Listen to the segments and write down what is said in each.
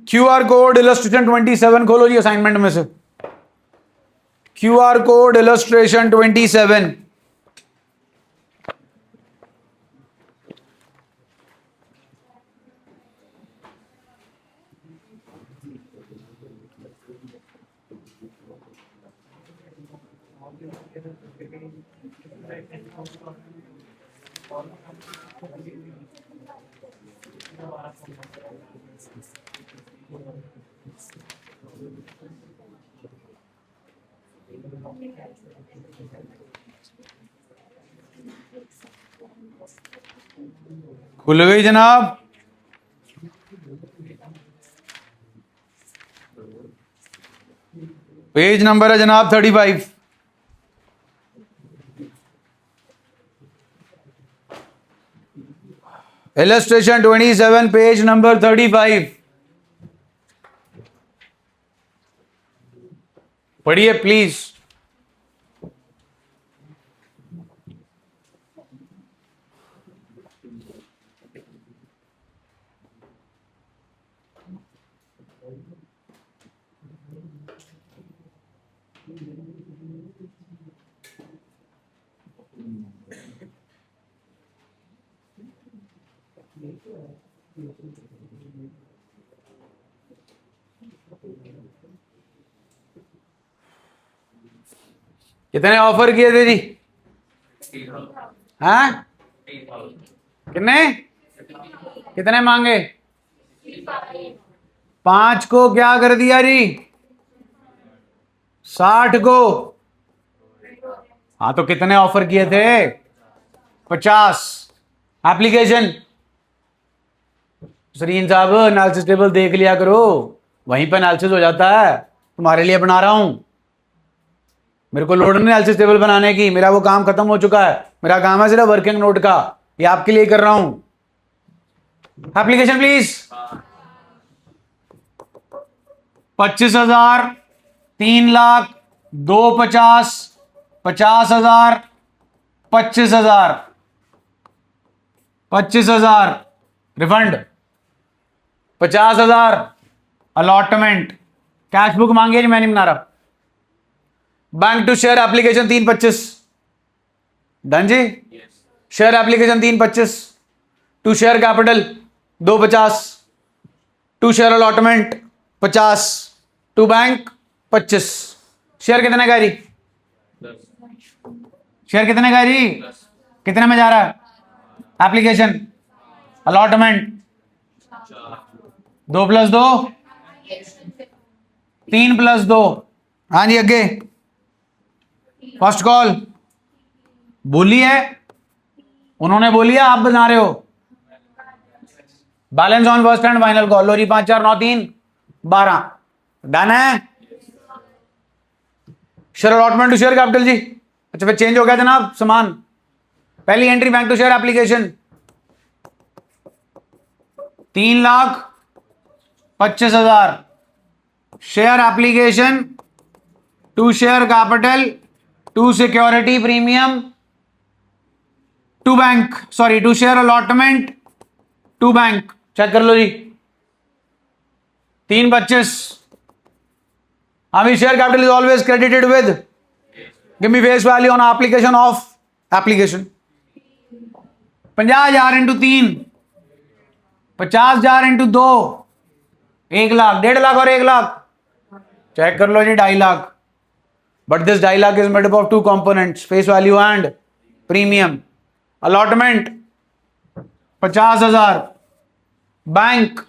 QR code illustration 27 खोलो जी assignment में से। QR code illustration 27। खुल गई जनाब। पेज नंबर है जनाब 35। इलस्ट्रेशन 27 पेज नंबर 35 पढ़िए प्लीज। कितने ऑफर किए थे जी? हाँ कितने कितने मांगे? 5 को क्या कर दिया जी? 60 को। हाँ तो कितने ऑफर किए थे? 50। एप्लीकेशन सरीन साहब एनालिसिस टेबल देख लिया करो, वहीं पर एनालिसिस हो जाता है। तुम्हारे लिए बना रहा हूं, मेरे को लोड नहीं एनालिसिस टेबल बनाने की, मेरा वो काम खत्म हो चुका है। मेरा काम है सिर्फ वर्किंग नोट का, ये आपके लिए कर रहा हूं। Application please. 25,000, 3,00,000, 250, 50,000, 25,000, 25,000 refund, 50,000 allotment. Cash book मांगिए जी, मैं नहीं बना रहा। Bank to share application 325 done जी। Share application 325, to share capital 250, to share allotment 50, to bank 25। Share कितने का जी? शेयर कितने का जी? कितने में जा रहा है? Application allotment 2 + 2 3 + 2। हाँ जी अगे फर्स्ट कॉल बोली है, उन्होंने बोली है, आप बना रहे हो। Balance on first and final call. लो जी 5 4 9 3 12 डन है। Share allotment to share capital जी। अच्छा फिर चेंज हो गया जनाब सामान। पहली entry bank to share application 3,25,000 share application to share capital to security premium to bank, sorry to share allotment to bank. Check कर लो जी 3,25। Share capital is always credited with give me face value on application of application 50,000 into 3, 50,000 into 2, 1 lakh, 1.5 lakh और 1 lakh. Check कर लो जी 2.5 lakh. But this 2.5 lakh is made up of 2 components, face value and premium. Allotment 50,000, bank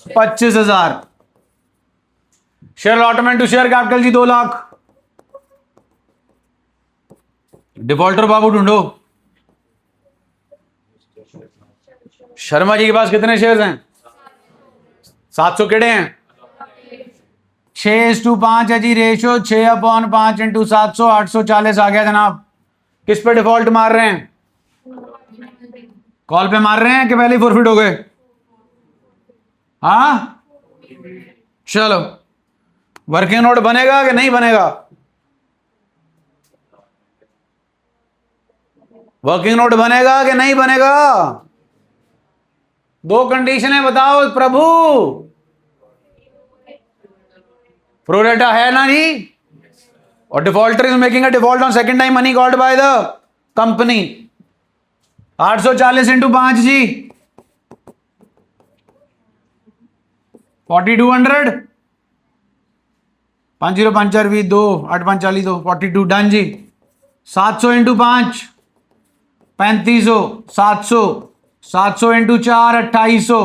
25,000। Share allotment to share capital जी 2 lakh. Defaulter बाबू ढूंढो। शर्मा जी के पास कितने shares हैं? 700 केड़े हैं? 6:5 है जी रेशो। 6/5 इंटू 700, 840 आ गया जनाब। किस पे डिफॉल्ट मार रहे हैं? कॉल पे मार रहे हैं कि पहले ही फॉरफिट हो गए? हाँ चलो वर्किंग नोट बनेगा कि नहीं बनेगा? वर्किंग नोट बनेगा कि नहीं बनेगा? 2 कंडीशनें बताओ प्रभु। प्रोरेटा है ना जी, और defaulter is making a default on second time money called by the company. 840 into 5 जी 4200, 5054 2 8 5 40 2 42 डन जी। 700 into 5 3500, 700 700 into 4 2800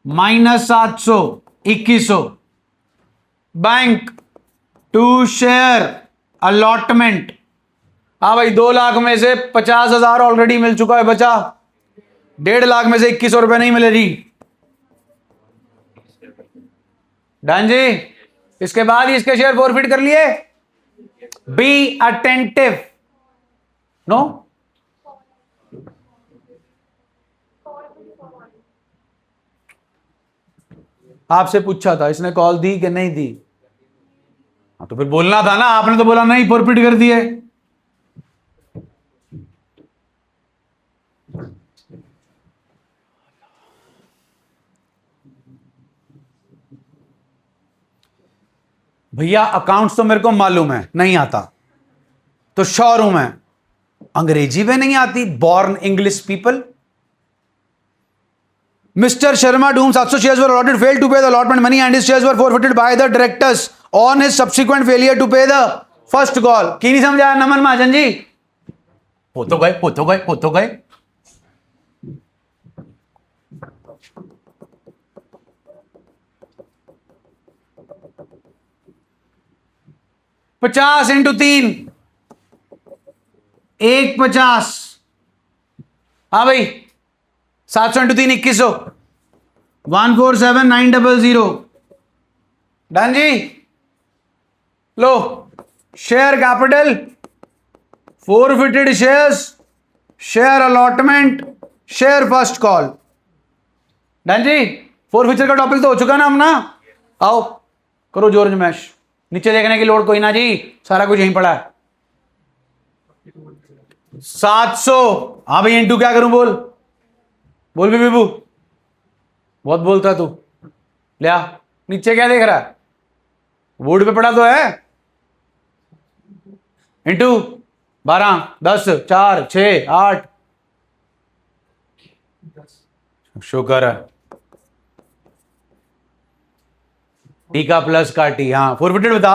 minus 700 2100। Bank to share allotment. हाँ भाई 2 लाख में से 50,000 ऑलरेडी मिल चुका है, बचा 1.5 लाख में से 2100 रुपए नहीं मिले जी। डन जी। इसके बाद ही इसके शेयर फॉरफिट कर लिए। Be attentive. नो आपसे पूछा था इसने कॉल दी कि नहीं दी? हाँ तो फिर बोलना था ना, आपने तो बोला नहीं फॉरफिट कर दिए। भैया अकाउंट्स तो मेरे को मालूम है नहीं आता, तो श्योर हूं मैं अंग्रेजी में नहीं आती। Born English people. Mister Sharma Doom 700 shares were allotted, failed to pay the allotment money and his shares were forfeited by the directors on his subsequent failure to pay the first call। की नहीं समझाया नमन महाजन जी? हो तो गए हो तो गए हो तो गए। पचास इंटू 3 150। हाँ भाई 700 इंटू 3 2100 147,900। डन जी। लो share capital, forfeited shares, share allotment, share first call. Done जी। फोरफिचर का टॉपिक तो हो चुका ना अपना। आओ करो जोर जमैश। नीचे देखने की लोड कोई ना जी, सारा कुछ यहीं पड़ा है। 700। हाँ भाई इंटू क्या करूं बोल बोल भी बीबू, बहुत बोलता तू। लिया नीचे क्या देख रहा है, बोर्ड पे पड़ा तो है। इंटू 12 10 4 6 8। शुक्र है। टी का प्लस का टी। हाँ फोरफिटेड बता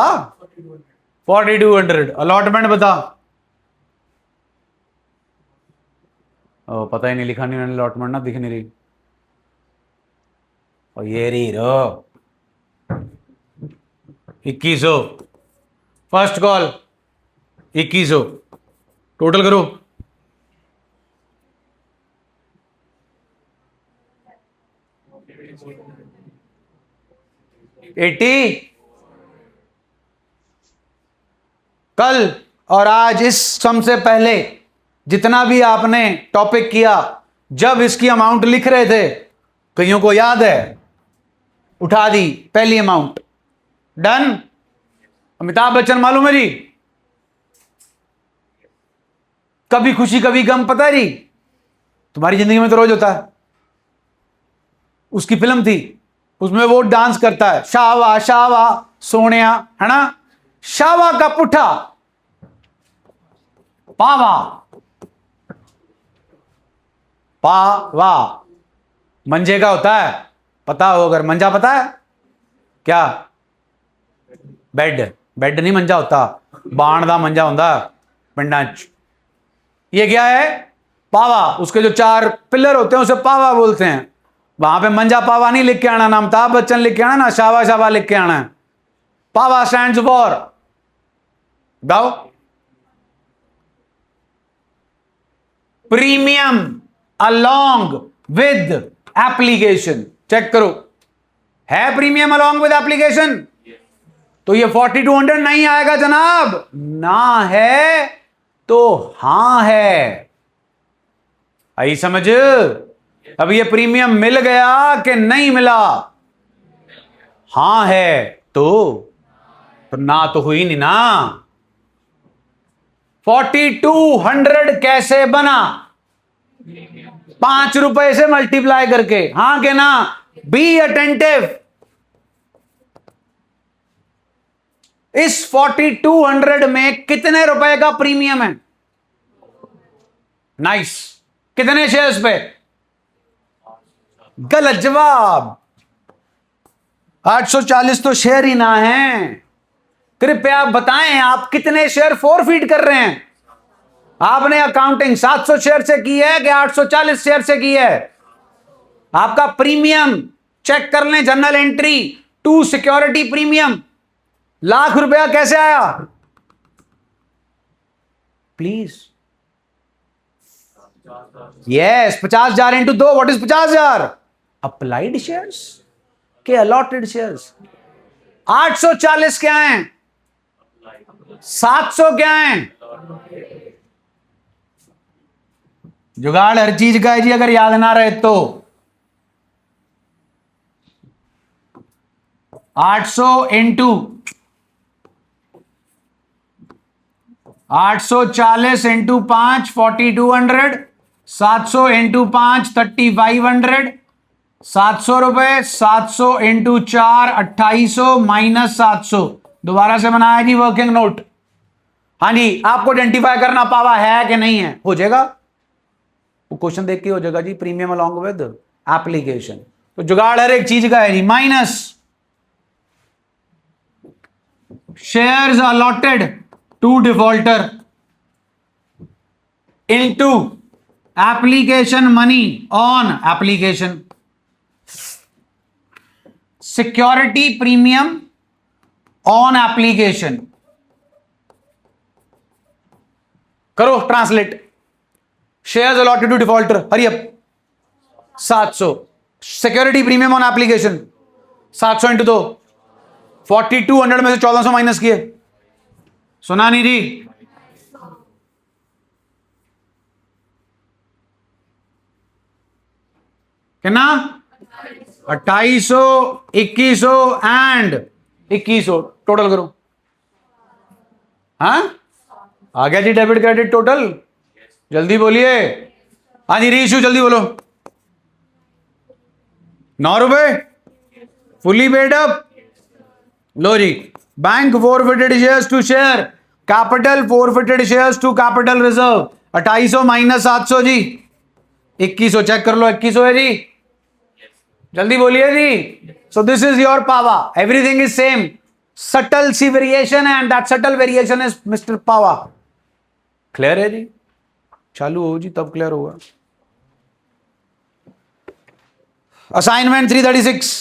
4200। अलॉटमेंट बता। ओ पता ही नहीं लिखा नहीं मैंने, अलॉटमेंट ना दिख नहीं रही। और ये रही रो 2100। First call 2100। टोटल करो। एटी। कल और आज इस सम से पहले जितना भी आपने टॉपिक किया, जब इसकी अमाउंट लिख रहे थे, कईयों को याद है, उठा दी पहली अमाउंट। डन। अमिताभ बच्चन मालूम है जी, कभी खुशी कभी गम, पता है जी? तुम्हारी जिंदगी में तो रोज होता है। उसकी फिल्म थी, उसमें वो डांस करता है, शावा शावा सोनिया, है ना? शावा का पुठा पावा, पावा मंजे का होता है, पता हो अगर। मंजा पता है क्या? बेड। बेड नहीं मंजा होता, बाण दा मंजा होता पिंडा च। ये क्या है? पावा। उसके जो 4 पिलर होते हैं उसे पावा बोलते हैं। वहां पे मंजा पावा नहीं लिख के आना, ना अमिताभ बच्चन लिख के आना, ना शावा शावा लिख के आना है। पावा स्टैंड्स फॉर, गाओ, premium along with application. Check करो, है प्रीमियम अलोंग विद एप्लीकेशन? तो ये 4200 नहीं आएगा जनाब। ना है तो हां है। आई समझ? अब ये प्रीमियम मिल गया कि नहीं मिला? हां है तो ना तो हुई नहीं ना। 4200 कैसे बना? 5 रुपए से मल्टीप्लाई करके। हां के ना? Be attentive. इस 4200 में कितने रुपए का प्रीमियम है? नाइस। कितने शेयर्स पे? गलत जवाब। 840 तो शेयर ही ना है। कृपया आप बताएं, आप कितने शेयर फॉरफीट कर रहे हैं? आपने अकाउंटिंग 700 शेयर से की है कि 840 शेयर से की है? आपका प्रीमियम चेक कर लें, जनरल एंट्री 2 सिक्योरिटी प्रीमियम ₹1,00,000 कैसे आया? Please. Yes, 50,000 into 2, what is 50,000? Applied shares के अलॉटेड शेयर्स। 840 क्या है? 700 क्या है? जुगाड़ हर चीज का है जी, अगर याद ना रहे तो। 800 इंटू 840 इंटू 5 4200, 700 इंटू 5 3500, 700 रुपए, 700 इंटू 4 2800 माइनस 700। दोबारा से बनाया जी वर्किंग नोट। हाँ जी, आपको आइडेंटिफाई करना पावा है कि नहीं है? हो जाएगा, वो क्वेश्चन देख के हो जाएगा जी। Premium along with application. तो जुगाड़ हर एक चीज का है जी। Minus shares allotted to defaulter into application money on application, security premium on application. करो translate. Shares allotted to defaulter, hurry up 700, security premium on application 700 into 2, 4200 में से 1400 माइनस किए। सुना नहीं जी? कितना? 2800, 2100 एंड 2100। टोटल करो। हाँ, आ गया जी डेबिट क्रेडिट टोटल। जल्दी बोलिए। हाँ जी रीशू, जल्दी बोलो। 9 रुपए फुली पेड अप। लो जी, bank forfeited shares to share capital, forfeited shares to capital reserve 2800 minus 700 जी 2100। चेक कर लो, 2100 है जी। जल्दी बोलिए जी। So this is your power, everything is same, subtle सी वेरिएशन है and that subtle variation is mister power. Clear है जी? चालू हो जी तब क्लियर होगा। Assignment 336,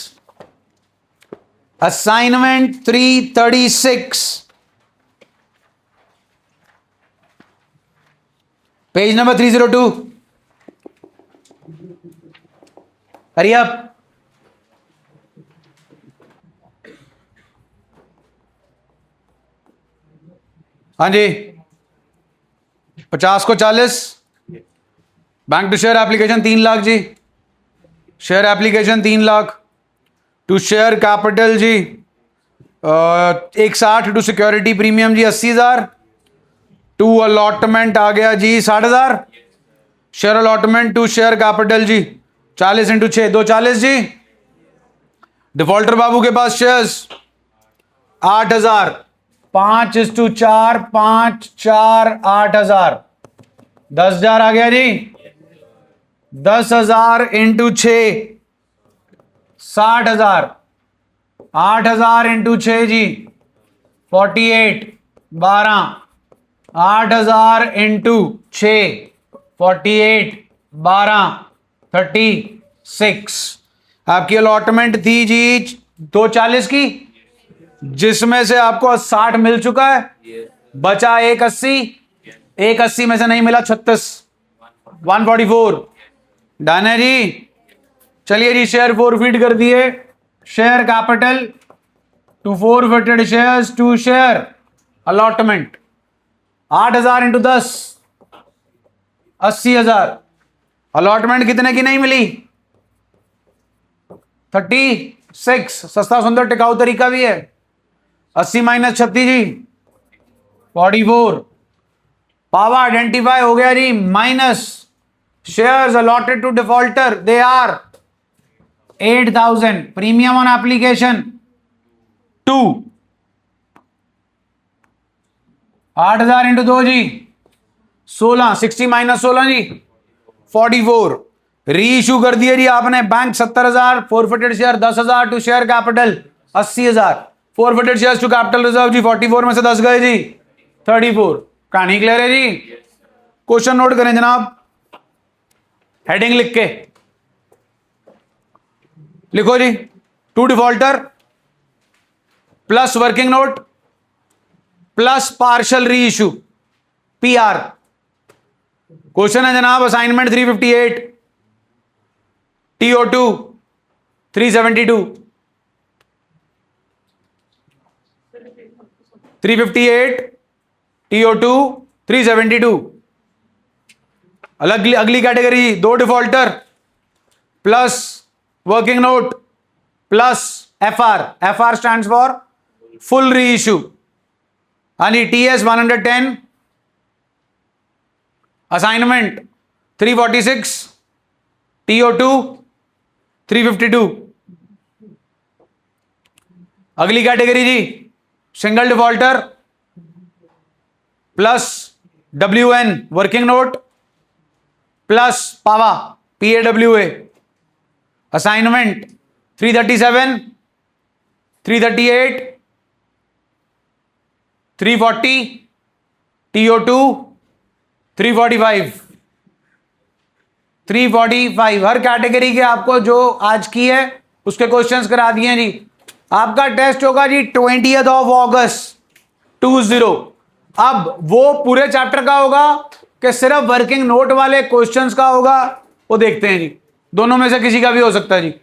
assignment 336, page number 302। Hurry up. हाँ जी, 50 को 40, bank to share application 3 lakh जी, share application 3 lakh, to share capital जी 160, टू सिक्योरिटी प्रीमियम जी 80,000, टू अलॉटमेंट आ गया जी 60,000, share allotment to share capital जी 40 इंटू 6 240 जी। डिफॉल्टर बाबू के पास शेयर्स 8,000, 5:4 5 4 8,000, 10,000 आ गया जी। 10,000 इंटू 6 60,000, 8,000 इंटू 6 जी 48 12, 8,000 इंटू 6 48 12 36। आपकी अलॉटमेंट थी जी 240 की, जिसमें से आपको 60 मिल चुका है, बचा 180, 180 में से नहीं मिला 36, 144। डन है जी। चलिए जी, शेयर फॉरफिट कर दिए। Share capital to forfeited shares to share allotment 8,000 into 10 80,000। Allotment कितने की नहीं मिली? 36। सस्ता सुंदर टिकाऊ तरीका भी है। 80 माइनस 36 जी 44। पावर आइडेंटिफाई हो गया जी। Minus shares allotted to defaulter, they are 8,000, premium on application 2, 8,000 into 2 जी 16, 60 माइनस 16 जी 44। री इशू कर दिए जी आपने, bank 70,000, forfeited share 10,000 to share capital 80,000, forfeited share to capital reserve जी 44 में से 10 गए जी 34। कहानी क्लियर है जी। क्वेश्चन नोट करें जनाब, हेडिंग लिख के लिखो जी, to defaulter plus working note plus partial reissue PR. Question है जनाब असाइनमेंट 358, TO2 372, 358 TO2 372। अगली कैटेगरी, दो defaulter plus working note plus FR stands for full reissue. हाँ जी, TS 110, असाइनमेंट 346, TO2 352। अगली कैटेगरी जी, single defaulter plus WN working note plus पावा PAWA। Assignment 337, 338, 340, TO2 345, 345। हर कैटेगरी के आपको जो आज की है उसके क्वेश्चंस करा दिए हैं जी। आपका टेस्ट होगा जी 20 अगस्त 20। अब वो पूरे चैप्टर का होगा कि सिर्फ वर्किंग नोट वाले क्वेश्चंस का होगा, वो देखते हैं जी। दोनों में से किसी का भी हो सकता है जी।